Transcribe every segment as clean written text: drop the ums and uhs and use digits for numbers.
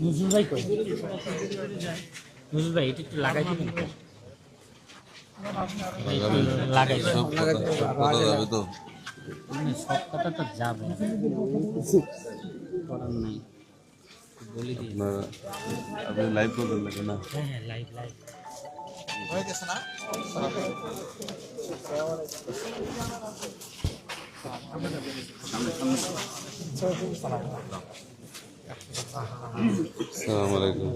নজরুল ভাই কই? নজরুল ভাই এটা একটু লাগাই দিবেন লাগাই সব কথা যাবে তো। সব কথা তো যাবে করার নাই বলে দিই আপনি লাইভ করবেন নাকি না? হ্যাঁ হ্যাঁ লাইভ লাইভ হয়ে গেছে না? আসসালামু আলাইকুম।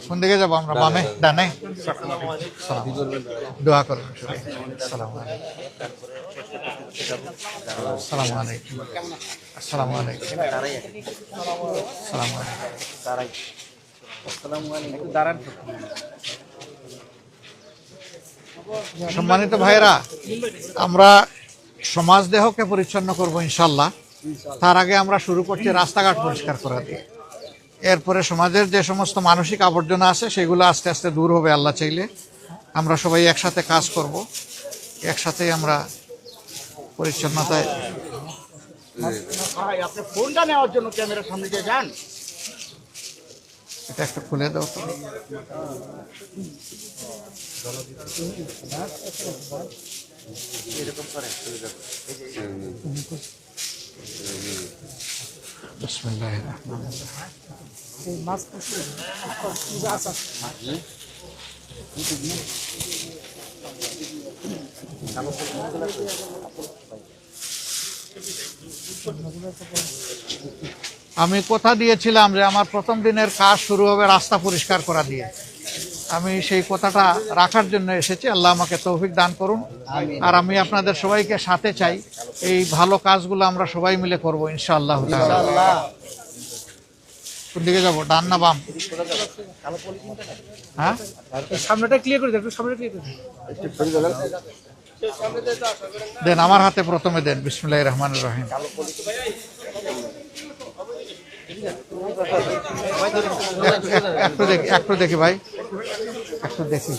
কোন দিকে যাবো আমরা? বামে ডানে? দোয়া করবেন সবাই। আসসালামু আলাইকুম। আসসালামু আলাইকুম। আসসালামু আলাইকুম। সম্মানিত ভাইরা, আমরা সমাজ দেহকে পরিচ্ছন্ন করব ইনশাল্লাহ। তার আগে আমরা শুরু করছি রাস্তাঘাট পরিষ্কার করা দিয়ে। এরপরে সমাজের যে সমস্ত মানসিক আবর্জনা আছে সেগুলো আস্তে আস্তে দূর হবে আল্লাহ চাইলে। আমরা সবাই একসাথে কাজ করব, একসাথেই আমরা পরিচ্ছন্নতায়। আপনি ফোনটা নেওয়ার জন্য ক্যামেরার সামনে দিয়ে যান। এটা একটু খুলে দাও তো। বিসমিল্লাহির রহমানির রহিম। আমি কথা দিয়েছিলাম যে আমার প্রথম দিনের কাজ শুরু হবে রাস্তা পরিষ্কার করা দিয়ে। আমি সেই কথাটা রাখার জন্য এসেছি। আল্লাহ আমাকে তৌফিক দান করুন। আর আমি আপনাদের সবাইকে সাথে চাই, এই ভালো কাজগুলো আমরা সবাই মিলে করবো ইনশাআল্লাহ। কোন দিকে যাবো, ডান না বাম? হ্যাঁ, সামনেটা ক্লিয়ার করে দেন, একটু সামনে ক্লিয়ার করে দেন আমার হাতে প্রথমে দেন। বিসমিল্লাহির রহমানির রহিম। একটু দেখি ভাই, একটু দেখি।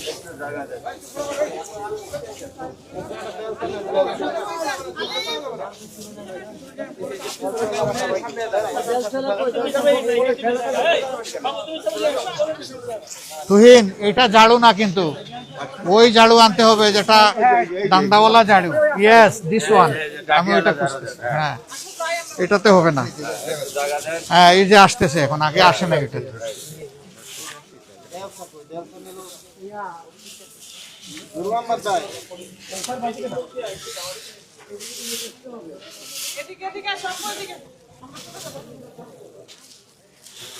তুহিন, এটা ঝাড়ু না কিন্তু, ওই ঝাড়ু আনতে হবে যেটা ডান্ডাওয়ালা ঝাড়ু। Yes, this one. আমি ওইটা খুঁজতেছি। হ্যাঁ, এটাতে হবে না। হ্যাঁ, এই যে আসতেছে এখন, আগে আসে না এটা।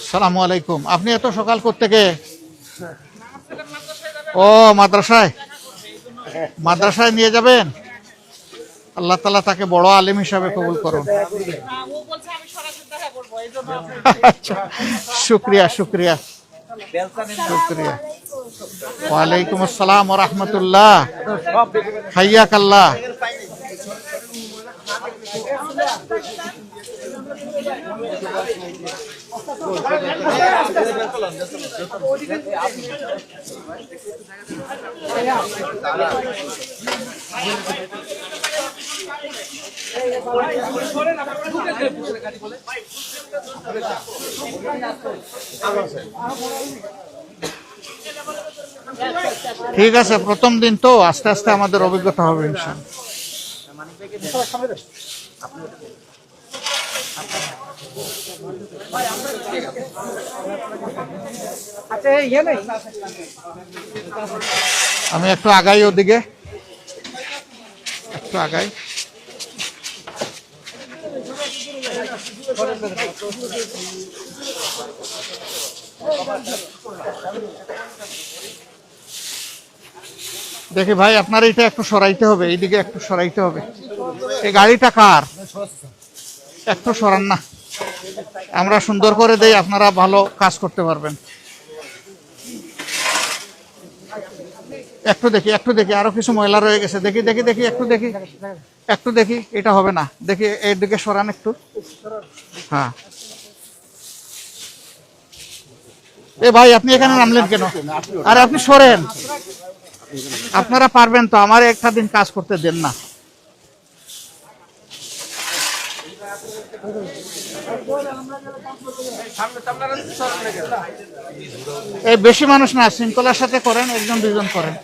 আসসালামু আলাইকুম। আপনি এত সকাল কোত্থেকে? ও, মাদ্রাসায়। মাদ্রাসায় নিয়ে যাবেন? আল্লাহ তাআলা তাকে বড় আলেম হিসাবে কবুল করুন। আচ্ছা, শুক্রিয়া শুক্রিয়া শুক্রিয়া। ওয়ালাইকুম আসসালাম ওয়া রাহমাতুল্লাহ। হাইয়াকাল্লাহ। ঠিক আছে, প্রথম দিন তো, আস্তে আস্তে আমাদের অভিজ্ঞতা হবে ইনশাআল্লাহ। আমি একটু আগাই, ওদিকে একটু আগাই। দেখি ভাই, আপনার এটা একটু সরাইতে হবে, এইদিকে একটু সরাইতে হবে। এই গাড়িটা কার? একটু সরান না, আমরা সুন্দর করে দেই, আপনারা ভালো কাজ করতে পারবেন। একটু দেখি, একটু দেখি, আরো কিছু ময়লা রয়ে গেছে। দেখি দেখি দেখি, একটু দেখি, একটু দেখি। এটা হবে না, দেখি এর দিকে সরান একটু। হ্যাঁ, এ ভাই, আপনি এখানে নামলেন কেন? আরে আপনি সরেন, আপনারা পারবেন তো, আমার একটা দিন কাজ করতে দেন না। এই বেশি মানুষ না, শৃঙ্খলার সাথে করেন, একজন দুজন করেন।